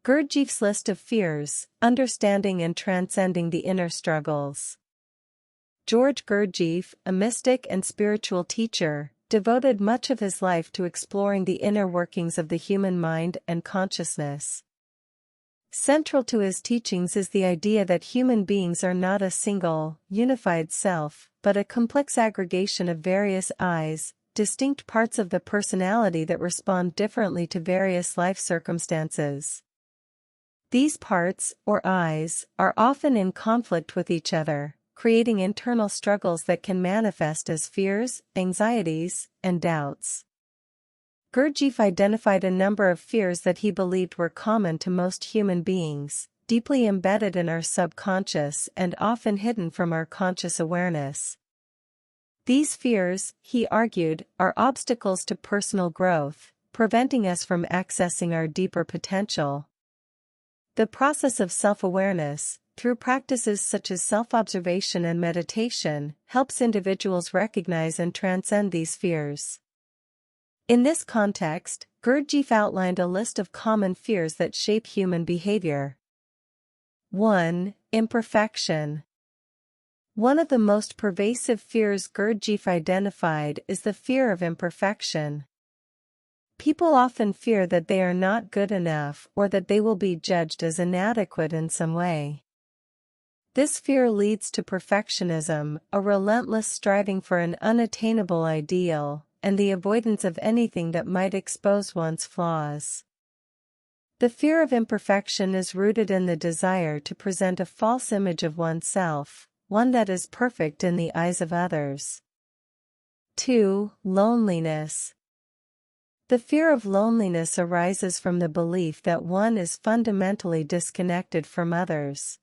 Gurdjieff's list of fears, understanding and transcending the inner struggles. George Gurdjieff, a mystic and spiritual teacher, devoted much of his life to exploring the inner workings of the human mind and consciousness. Central to his teachings is the idea that human beings are not a single, unified self, but a complex aggregation of various I's, distinct parts of the personality that respond differently to various life circumstances. These parts, or I's, are often in conflict with each other, creating internal struggles that can manifest as fears, anxieties, and doubts. Gurdjieff identified a number of fears that he believed were common to most human beings, deeply embedded in our subconscious and often hidden from our conscious awareness. These fears, he argued, are obstacles to personal growth, preventing us from accessing our deeper potential. The process of self-awareness, through practices such as self-observation and meditation, helps individuals recognize and transcend these fears. In this context, Gurdjieff outlined a list of common fears that shape human behavior. 1. Imperfection. One of the most pervasive fears Gurdjieff identified is the fear of imperfection. People often fear that they are not good enough or that they will be judged as inadequate in some way. This fear leads to perfectionism, a relentless striving for an unattainable ideal, and the avoidance of anything that might expose one's flaws. The fear of imperfection is rooted in the desire to present a false image of oneself, one that is perfect in the eyes of others. 2. Loneliness. The fear of loneliness arises from the belief that one is fundamentally disconnected from others.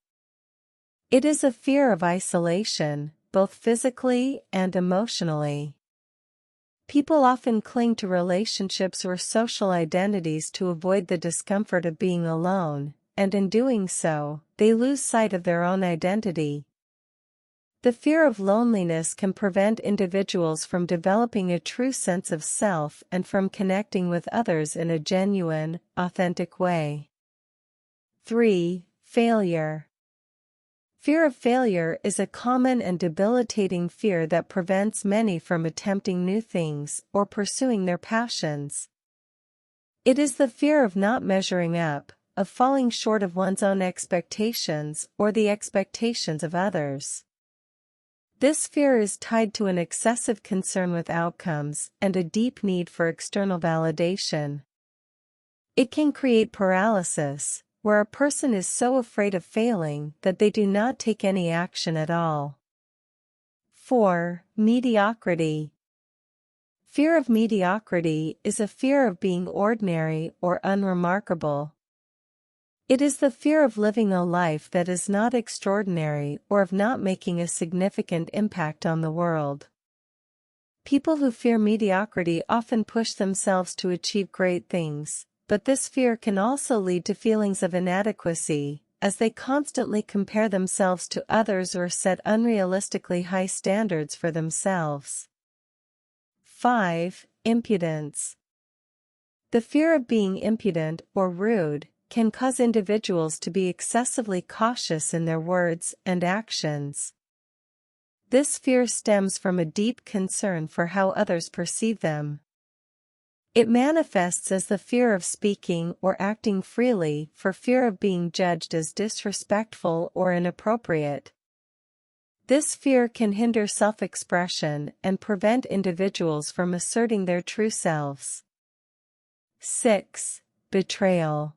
It is a fear of isolation, both physically and emotionally. People often cling to relationships or social identities to avoid the discomfort of being alone, and in doing so, they lose sight of their own identity. The fear of loneliness can prevent individuals from developing a true sense of self and from connecting with others in a genuine, authentic way. 3. Failure. Fear of failure is a common and debilitating fear that prevents many from attempting new things or pursuing their passions. It is the fear of not measuring up, of falling short of one's own expectations or the expectations of others. This fear is tied to an excessive concern with outcomes and a deep need for external validation. It can create paralysis, where a person is so afraid of failing that they do not take any action at all. 4. Mediocrity. Fear of mediocrity is a fear of being ordinary or unremarkable. It is the fear of living a life that is not extraordinary or of not making a significant impact on the world. People who fear mediocrity often push themselves to achieve great things, but this fear can also lead to feelings of inadequacy, as they constantly compare themselves to others or set unrealistically high standards for themselves. 5. Impudence. The fear of being impudent or rude can cause individuals to be excessively cautious in their words and actions. This fear stems from a deep concern for how others perceive them. It manifests as the fear of speaking or acting freely for fear of being judged as disrespectful or inappropriate. This fear can hinder self-expression and prevent individuals from asserting their true selves. 6. Betrayal.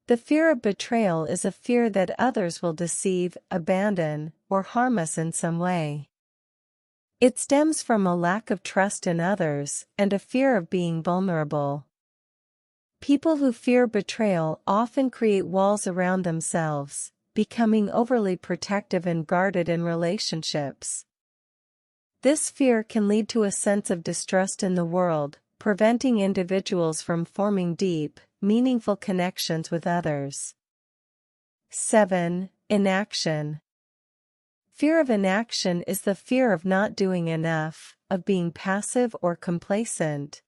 The fear of betrayal is a fear that others will deceive, abandon, or harm us in some way. It stems from a lack of trust in others and a fear of being vulnerable. People who fear betrayal often create walls around themselves, becoming overly protective and guarded in relationships. This fear can lead to a sense of distrust in the world, preventing individuals from forming deep, meaningful connections with others. 7. Inaction. Fear of inaction is the fear of not doing enough, of being passive or complacent.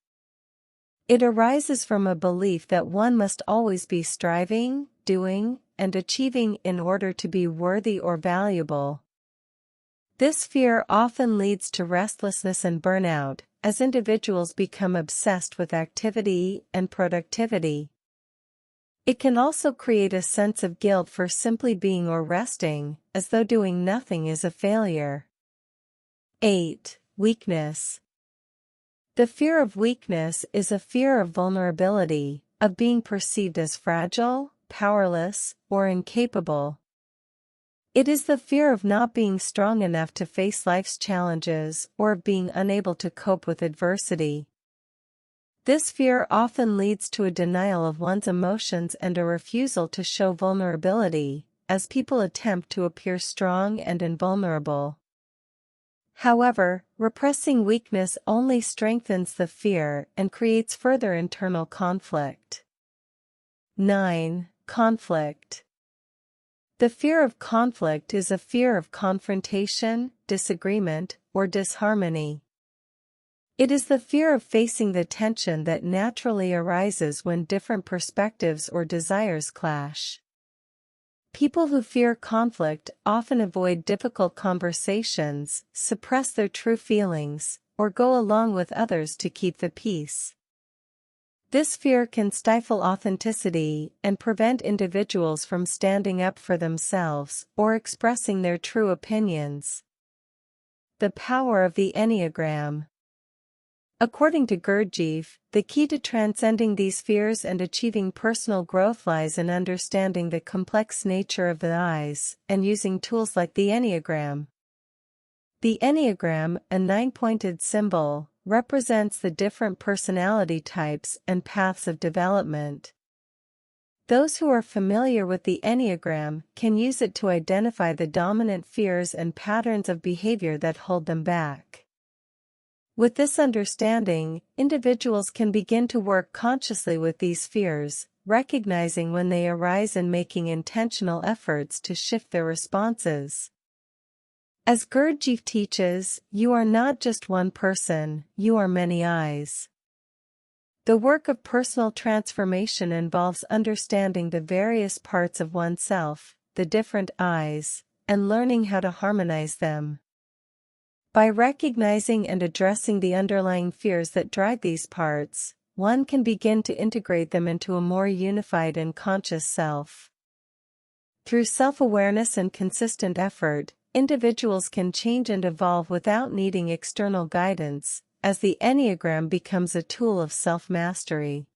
It arises from a belief that one must always be striving, doing, and achieving in order to be worthy or valuable. This fear often leads to restlessness and burnout, as individuals become obsessed with activity and productivity. It can also create a sense of guilt for simply being or resting, as though doing nothing is a failure. 8. Weakness. The fear of weakness is a fear of vulnerability, of being perceived as fragile, powerless, or incapable. It is the fear of not being strong enough to face life's challenges or of being unable to cope with adversity. This fear often leads to a denial of one's emotions and a refusal to show vulnerability, as people attempt to appear strong and invulnerable. However, repressing weakness only strengthens the fear and creates further internal conflict. 9. Conflict. The fear of conflict is a fear of confrontation, disagreement, or disharmony. It is the fear of facing the tension that naturally arises when different perspectives or desires clash. People who fear conflict often avoid difficult conversations, suppress their true feelings, or go along with others to keep the peace. This fear can stifle authenticity and prevent individuals from standing up for themselves or expressing their true opinions. The power of the Enneagram. According to Gurdjieff, the key to transcending these fears and achieving personal growth lies in understanding the complex nature of the eyes and using tools like the Enneagram. The Enneagram, a 9-pointed symbol, represents the different personality types and paths of development. Those who are familiar with the Enneagram can use it to identify the dominant fears and patterns of behavior that hold them back. With this understanding, individuals can begin to work consciously with these fears, recognizing when they arise and making intentional efforts to shift their responses. As Gurdjieff teaches, you are not just one person, you are many eyes. The work of personal transformation involves understanding the various parts of oneself, the different eyes, and learning how to harmonize them. By recognizing and addressing the underlying fears that drive these parts, one can begin to integrate them into a more unified and conscious self. Through self-awareness and consistent effort, individuals can change and evolve without needing external guidance, as the Enneagram becomes a tool of self-mastery.